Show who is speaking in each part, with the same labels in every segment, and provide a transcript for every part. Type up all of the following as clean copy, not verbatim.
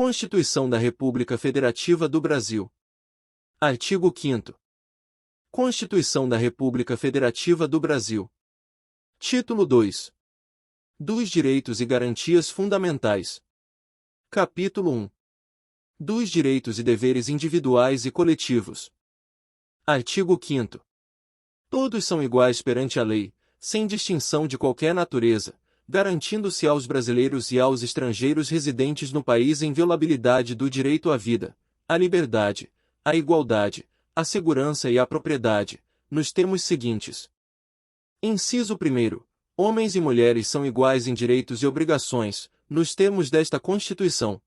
Speaker 1: Constituição da República Federativa do Brasil. Artigo 5º. Constituição da República Federativa do Brasil. Título 2. Dos Direitos e Garantias Fundamentais. Capítulo 1. Dos Direitos e Deveres Individuais e Coletivos. Artigo 5º. Todos são iguais perante a lei, sem distinção de qualquer natureza, garantindo-se aos brasileiros e aos estrangeiros residentes no país a inviolabilidade do direito à vida, à liberdade, à igualdade, à segurança e à propriedade, nos termos seguintes. Inciso 1º. Homens e mulheres são iguais em direitos e obrigações, nos termos desta Constituição.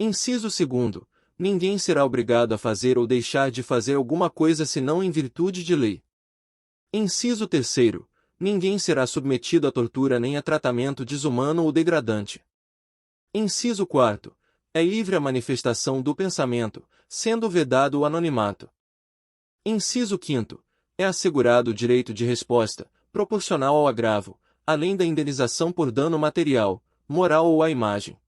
Speaker 1: Inciso 2º. Ninguém será obrigado a fazer ou deixar de fazer alguma coisa senão em virtude de lei. Inciso 3º. Ninguém será submetido a tortura nem a tratamento desumano ou degradante. Inciso 4º. É livre a manifestação do pensamento, sendo vedado o anonimato. Inciso 5º. É assegurado o direito de resposta, proporcional ao agravo, além da indenização por dano material, moral ou à imagem.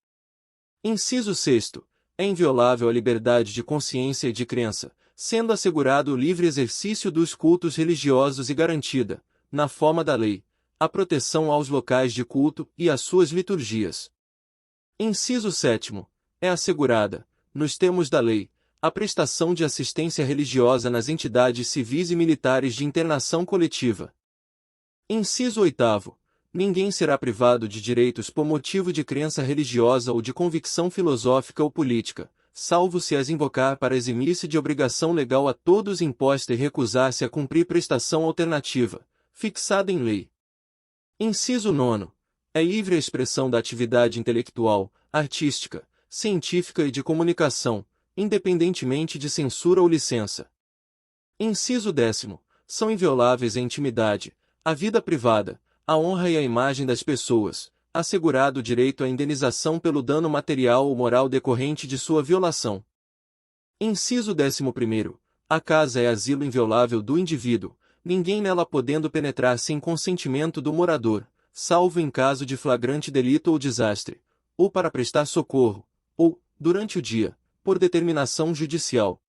Speaker 1: Inciso 6º. É inviolável a liberdade de consciência e de crença, sendo assegurado o livre exercício dos cultos religiosos e garantida, na forma da lei, a proteção aos locais de culto e às suas liturgias. Inciso 7º. É assegurada, nos termos da lei, a prestação de assistência religiosa nas entidades civis e militares de internação coletiva. Inciso 8º. Ninguém será privado de direitos por motivo de crença religiosa ou de convicção filosófica ou política, salvo se as invocar para eximir-se de obrigação legal a todos imposta e recusar-se a cumprir prestação alternativa, fixada em lei. Inciso 9º. É livre a expressão da atividade intelectual, artística, científica e de comunicação, independentemente de censura ou licença. Inciso 10º. São invioláveis a intimidade, a vida privada, a honra e a imagem das pessoas, assegurado o direito à indenização pelo dano material ou moral decorrente de sua violação. Inciso 11º. A casa é asilo inviolável do indivíduo, ninguém nela podendo penetrar sem consentimento do morador, salvo em caso de flagrante delito ou desastre, ou para prestar socorro, ou, durante o dia, por determinação judicial.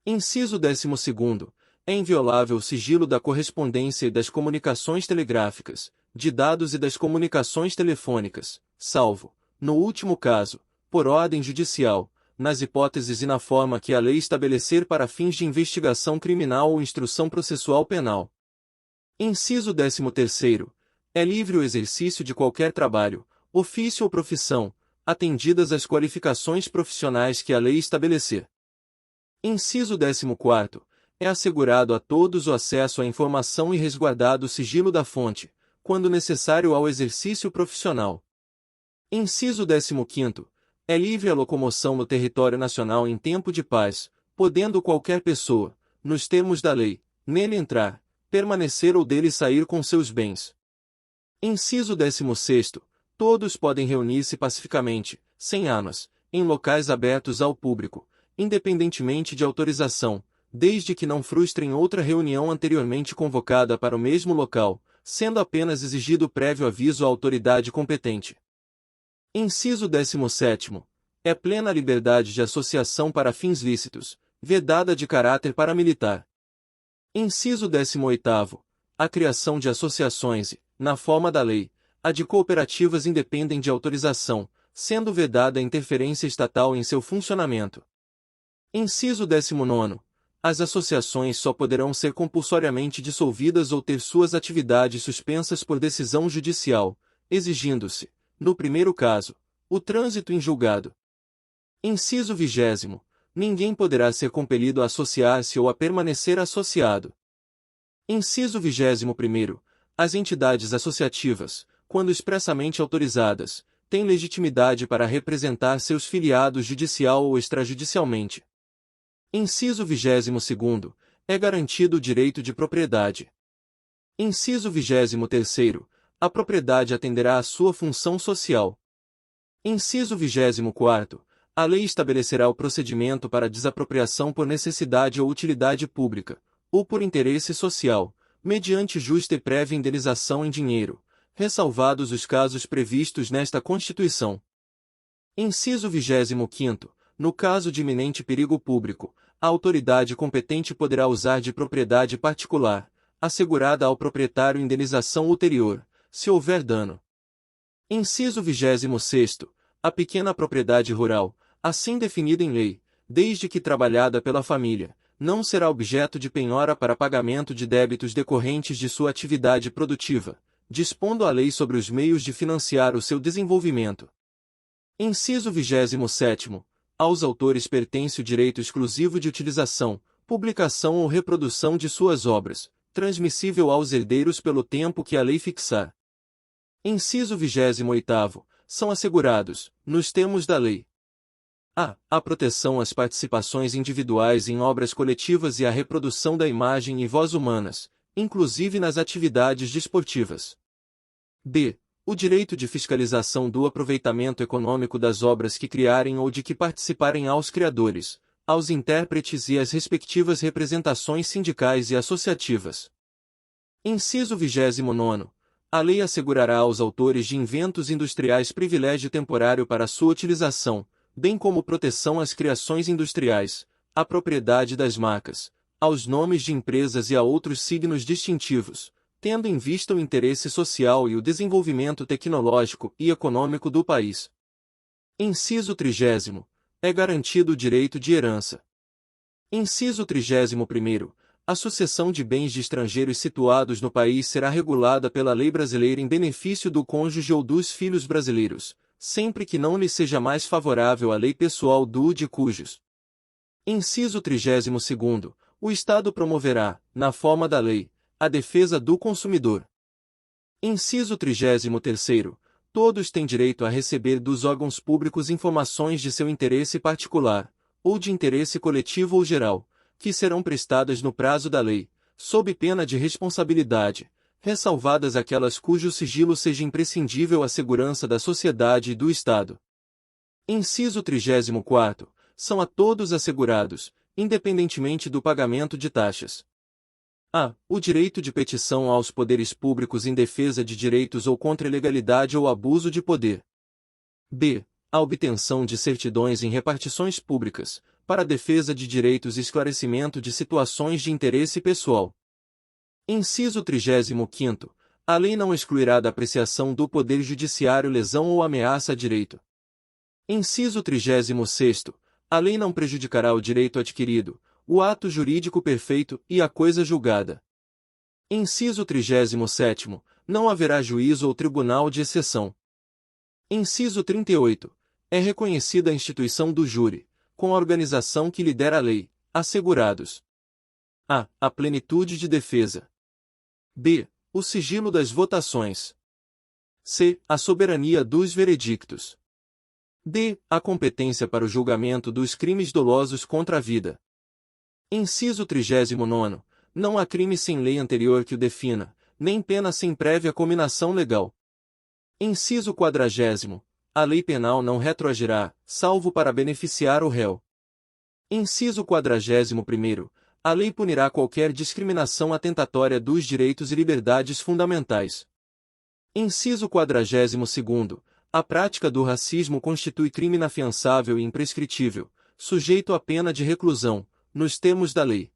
Speaker 1: Inciso 12º. É inviolável o sigilo da correspondência e das comunicações telegráficas, de dados e das comunicações telefônicas, salvo, no último caso, por ordem judicial, nas hipóteses e na forma que a lei estabelecer para fins de investigação criminal ou instrução processual penal. Inciso 13º. É livre o exercício de qualquer trabalho, ofício ou profissão, atendidas as qualificações profissionais que a lei estabelecer. Inciso 14º. É assegurado a todos o acesso à informação e resguardado o sigilo da fonte, quando necessário ao exercício profissional. Inciso 15º. É livre a locomoção no território nacional em tempo de paz, podendo qualquer pessoa, nos termos da lei, nele entrar, permanecer ou dele sair com seus bens. Inciso 16º. Todos podem reunir-se pacificamente, sem armas, em locais abertos ao público, independentemente de autorização, desde que não frustrem outra reunião anteriormente convocada para o mesmo local, sendo apenas exigido prévio aviso à autoridade competente. Inciso 17º. É plena a liberdade de associação para fins lícitos, vedada de caráter paramilitar. Inciso 18º. A criação de associações e, na forma da lei, a de cooperativas independem de autorização, sendo vedada a interferência estatal em seu funcionamento. Inciso 19º. As associações só poderão ser compulsoriamente dissolvidas ou ter suas atividades suspensas por decisão judicial, exigindo-se, no primeiro caso, o trânsito em julgado. Inciso 20º. Ninguém poderá ser compelido a associar-se ou a permanecer associado. Inciso 21º. As entidades associativas, quando expressamente autorizadas, têm legitimidade para representar seus filiados judicial ou extrajudicialmente. Inciso 22º. É garantido o direito de propriedade. Inciso 23º. A propriedade atenderá à sua função social. Inciso 24º. A lei estabelecerá o procedimento para desapropriação por necessidade ou utilidade pública, ou por interesse social, mediante justa e prévia indenização em dinheiro, ressalvados os casos previstos nesta Constituição. Inciso 25º. No caso de iminente perigo público, a autoridade competente poderá usar de propriedade particular, assegurada ao proprietário indenização ulterior, se houver dano. Inciso 26º. A pequena propriedade rural, assim definida em lei, desde que trabalhada pela família, não será objeto de penhora para pagamento de débitos decorrentes de sua atividade produtiva, dispondo a lei sobre os meios de financiar o seu desenvolvimento. Inciso 27º. Aos autores pertence o direito exclusivo de utilização, publicação ou reprodução de suas obras, transmissível aos herdeiros pelo tempo que a lei fixar. Inciso 28º. São assegurados, nos termos da lei, a proteção às participações individuais em obras coletivas e a reprodução da imagem e voz humanas, inclusive nas atividades desportivas. b. O direito de fiscalização do aproveitamento econômico das obras que criarem ou de que participarem aos criadores, aos intérpretes e às respectivas representações sindicais e associativas. Inciso 29º. A lei assegurará aos autores de inventos industriais privilégio temporário para sua utilização, bem como proteção às criações industriais, à propriedade das marcas, aos nomes de empresas e a outros signos distintivos, tendo em vista o interesse social e o desenvolvimento tecnológico e econômico do país. Inciso 30º. É garantido o direito de herança. Inciso 31º. A sucessão de bens de estrangeiros situados no país será regulada pela lei brasileira em benefício do cônjuge ou dos filhos brasileiros, sempre que não lhe seja mais favorável a lei pessoal do de cujos. Inciso 32º. O Estado promoverá, na forma da lei, a defesa do consumidor. Inciso 33º. Todos têm direito a receber dos órgãos públicos informações de seu interesse particular, ou de interesse coletivo ou geral, que serão prestadas no prazo da lei, sob pena de responsabilidade, ressalvadas aquelas cujo sigilo seja imprescindível à segurança da sociedade e do Estado. Inciso 34º. São a todos assegurados, independentemente do pagamento de taxas. A. O direito de petição aos poderes públicos em defesa de direitos ou contra ilegalidade ou abuso de poder. B. A obtenção de certidões em repartições públicas, para a defesa de direitos e esclarecimento de situações de interesse pessoal. Inciso 35º. A lei não excluirá da apreciação do Poder Judiciário lesão ou ameaça a direito. Inciso 36º. A lei não prejudicará o direito adquirido, o ato jurídico perfeito e a coisa julgada. Inciso 37º. Não haverá juízo ou tribunal de exceção. Inciso 38. É reconhecida a instituição do júri, com a organização que lhe der a lei, assegurados: a. A plenitude de defesa. b. O sigilo das votações. c. A soberania dos veredictos. d. A competência para o julgamento dos crimes dolosos contra a vida. Inciso 39º. Não há crime sem lei anterior que o defina, nem pena sem prévia cominação legal. Inciso 40º. A lei penal não retroagirá, salvo para beneficiar o réu. Inciso 41º. A lei punirá qualquer discriminação atentatória dos direitos e liberdades fundamentais. Inciso 42º. A prática do racismo constitui crime inafiançável e imprescritível, sujeito à pena de reclusão, nos termos da lei.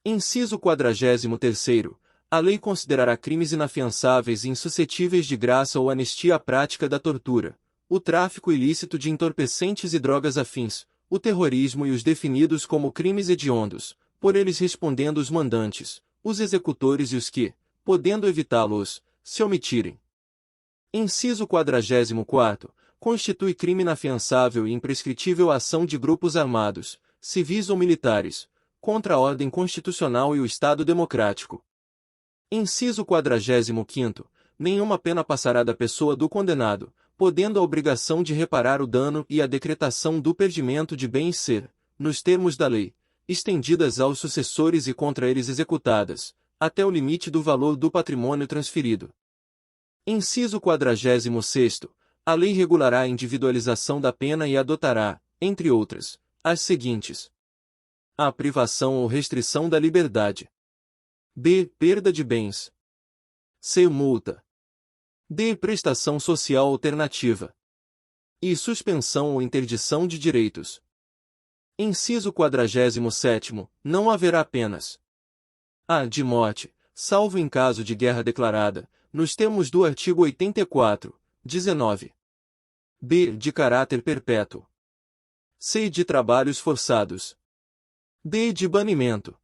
Speaker 1: Inciso 43º. A lei considerará crimes inafiançáveis e insuscetíveis de graça ou anistia a prática da tortura, o tráfico ilícito de entorpecentes e drogas afins, o terrorismo e os definidos como crimes hediondos, por eles respondendo os mandantes, os executores e os que, podendo evitá-los, se omitirem. Inciso 44º. Constitui crime inafiançável e imprescritível a ação de grupos armados, civis ou militares, contra a ordem constitucional e o Estado democrático. Inciso 45º. Nenhuma pena passará da pessoa do condenado, podendo a obrigação de reparar o dano e a decretação do perdimento de bens ser, nos termos da lei, estendidas aos sucessores e contra eles executadas, até o limite do valor do patrimônio transferido. Inciso 46º. A lei regulará a individualização da pena e adotará, entre outras, as seguintes: a. Privação ou restrição da liberdade. b. Perda de bens. c. Multa. d. Prestação social alternativa. e suspensão ou interdição de direitos. Inciso 47º, não haverá penas a de morte, salvo em caso de guerra declarada, nos termos do artigo 84, 19. B. De caráter perpétuo. C. De trabalhos forçados. D. De banimento.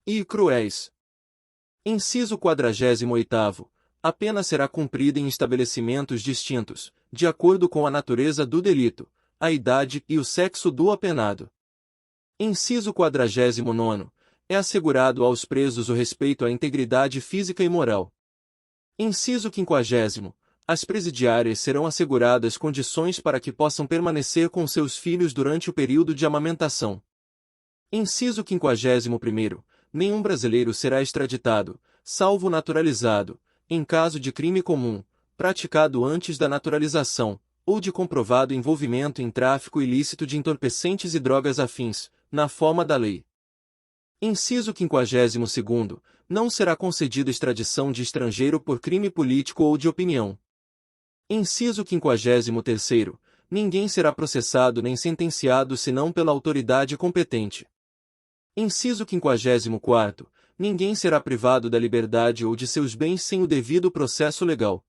Speaker 1: E cruéis. Inciso 48º. A pena será cumprida em estabelecimentos distintos, de acordo com a natureza do delito, a idade e o sexo do apenado. Inciso 49º. É assegurado aos presos o respeito à integridade física e moral. Inciso 50º. As presidiárias serão asseguradas condições para que possam permanecer com seus filhos durante o período de amamentação. Inciso 51º. Nenhum brasileiro será extraditado, salvo naturalizado, em caso de crime comum, praticado antes da naturalização, ou de comprovado envolvimento em tráfico ilícito de entorpecentes e drogas afins, na forma da lei. Inciso 52º. Não será concedida extradição de estrangeiro por crime político ou de opinião. Inciso 53º. Ninguém será processado nem sentenciado senão pela autoridade competente. Inciso 54º. Ninguém será privado da liberdade ou de seus bens sem o devido processo legal.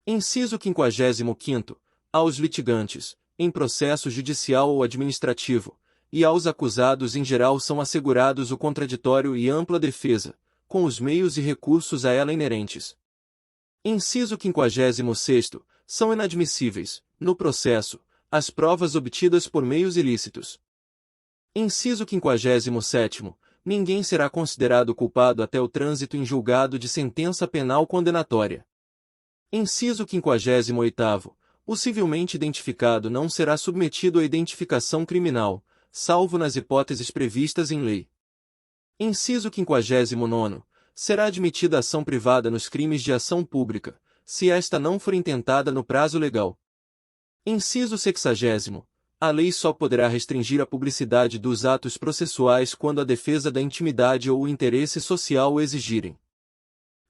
Speaker 1: Inciso 55º. Aos litigantes, em processo judicial ou administrativo, e aos acusados em geral são assegurados o contraditório e ampla defesa, com os meios e recursos a ela inerentes. Inciso 56º. São inadmissíveis, no processo, as provas obtidas por meios ilícitos. Inciso 57º. Ninguém será considerado culpado até o trânsito em julgado de sentença penal condenatória. Inciso 58º. O civilmente identificado não será submetido à identificação criminal, salvo nas hipóteses previstas em lei. Inciso 59º. Será admitida ação privada nos crimes de ação pública, se esta não for intentada no prazo legal. Inciso 60º. A lei só poderá restringir a publicidade dos atos processuais quando a defesa da intimidade ou o interesse social o exigirem.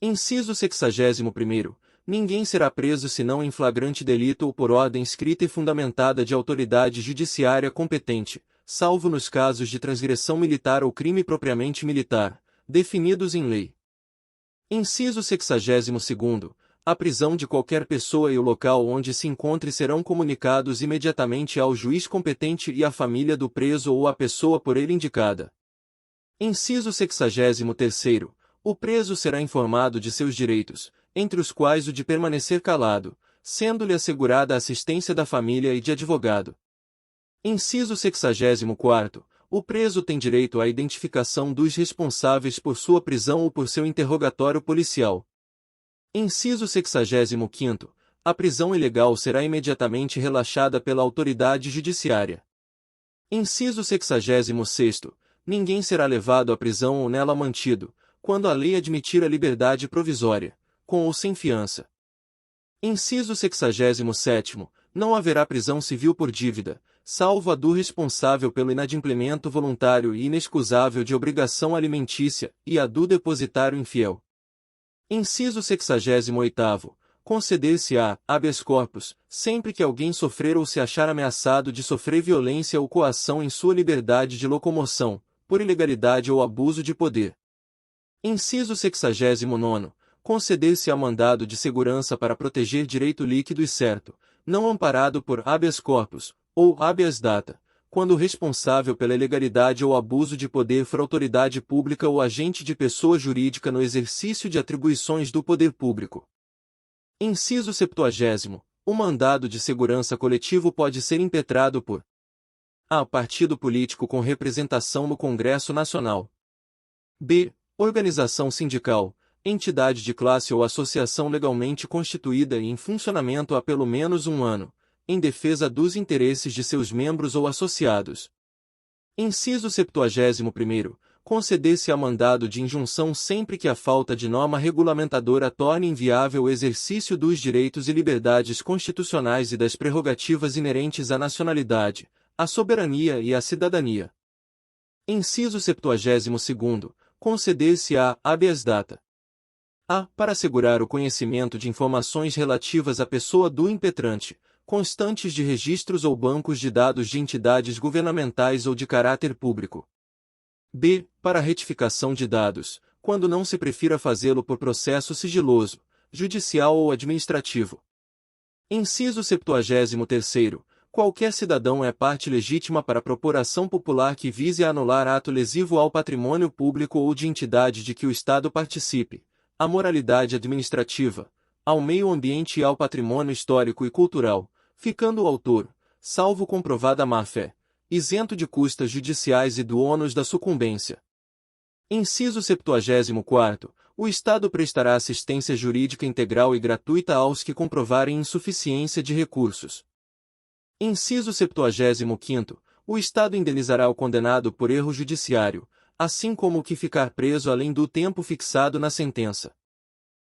Speaker 1: Inciso 61º. Ninguém será preso senão em flagrante delito ou por ordem escrita e fundamentada de autoridade judiciária competente, salvo nos casos de transgressão militar ou crime propriamente militar, definidos em lei. Inciso 62º. A prisão de qualquer pessoa e o local onde se encontre serão comunicados imediatamente ao juiz competente e à família do preso ou à pessoa por ele indicada. Inciso 63º. O preso será informado de seus direitos, entre os quais o de permanecer calado, sendo-lhe assegurada a assistência da família e de advogado. Inciso 64º. O preso tem direito à identificação dos responsáveis por sua prisão ou por seu interrogatório policial. Inciso 65º. A prisão ilegal será imediatamente relaxada pela autoridade judiciária. Inciso 66º. Ninguém será levado à prisão ou nela mantido, quando a lei admitir a liberdade provisória, com ou sem fiança. Inciso 67º. Não haverá prisão civil por dívida, salvo a do responsável pelo inadimplemento voluntário e inexcusável de obrigação alimentícia, e a do depositário infiel. Inciso 68º. Conceder-se-á habeas corpus, sempre que alguém sofrer ou se achar ameaçado de sofrer violência ou coação em sua liberdade de locomoção, por ilegalidade ou abuso de poder. Inciso 69º. Conceder-se-á mandado de segurança para proteger direito líquido e certo, não amparado por habeas corpus, ou habeas data, quando o responsável pela ilegalidade ou abuso de poder for autoridade pública ou agente de pessoa jurídica no exercício de atribuições do poder público. Inciso 70º. O mandado de segurança coletivo pode ser impetrado por a. Partido político com representação no Congresso Nacional. B. Organização sindical, entidade de classe ou associação legalmente constituída e em funcionamento há pelo menos um ano, em defesa dos interesses de seus membros ou associados. Inciso 71º. Conceder-se-á mandado de injunção sempre que a falta de norma regulamentadora torne inviável o exercício dos direitos e liberdades constitucionais e das prerrogativas inerentes à nacionalidade, à soberania e à cidadania. Inciso 72º. Conceder-se-á habeas data. A. Para assegurar o conhecimento de informações relativas à pessoa do impetrante, constantes de registros ou bancos de dados de entidades governamentais ou de caráter público. B. Para retificação de dados, quando não se prefira fazê-lo por processo sigiloso, judicial ou administrativo. Inciso 73º. Qualquer cidadão é parte legítima para propor ação popular que vise a anular ato lesivo ao patrimônio público ou de entidade de que o Estado participe, à moralidade administrativa, ao meio ambiente e ao patrimônio histórico e cultural, ficando o autor, salvo comprovada má-fé, isento de custas judiciais e do ônus da sucumbência. Inciso 74º. O Estado prestará assistência jurídica integral e gratuita aos que comprovarem insuficiência de recursos. Inciso 75º. O Estado indenizará o condenado por erro judiciário, assim como o que ficar preso além do tempo fixado na sentença.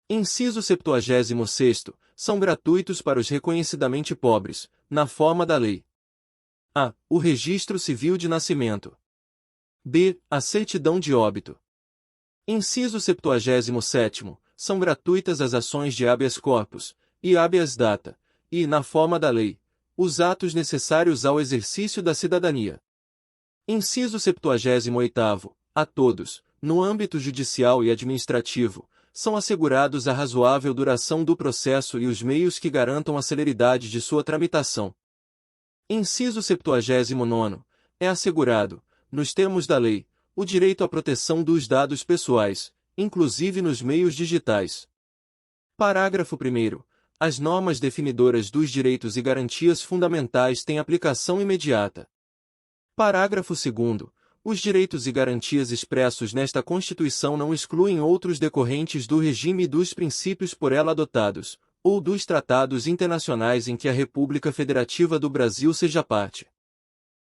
Speaker 1: Inciso 76º. São gratuitos para os reconhecidamente pobres, na forma da lei. A. O registro civil de nascimento. B. A certidão de óbito. Inciso 77º. São gratuitas as ações de habeas corpus, e habeas data, e, na forma da lei, os atos necessários ao exercício da cidadania. Inciso 78º. A todos, no âmbito judicial e administrativo, são assegurados a razoável duração do processo e os meios que garantam a celeridade de sua tramitação. Inciso 79º. É assegurado, nos termos da lei, o direito à proteção dos dados pessoais, inclusive nos meios digitais. Parágrafo 1º. As normas definidoras dos direitos e garantias fundamentais têm aplicação imediata. Parágrafo 2º. Os direitos e garantias expressos nesta Constituição não excluem outros decorrentes do regime e dos princípios por ela adotados, ou dos tratados internacionais em que a República Federativa do Brasil seja parte.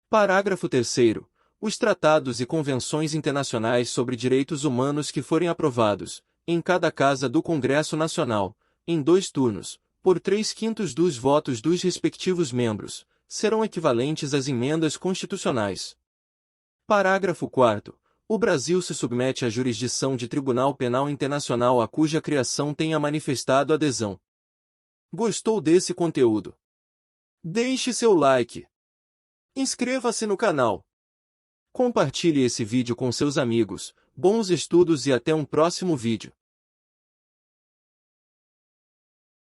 Speaker 1: Parágrafo 3º. Os tratados e convenções internacionais sobre direitos humanos que forem aprovados, em cada casa do Congresso Nacional, em 2 turnos, por 3/5 dos votos dos respectivos membros, serão equivalentes às emendas constitucionais. Parágrafo 4º. O Brasil se submete à jurisdição de Tribunal Penal Internacional a cuja criação tenha manifestado adesão. Gostou desse conteúdo? Deixe seu like. Inscreva-se no canal. Compartilhe esse vídeo com seus amigos. Bons estudos e até um próximo vídeo.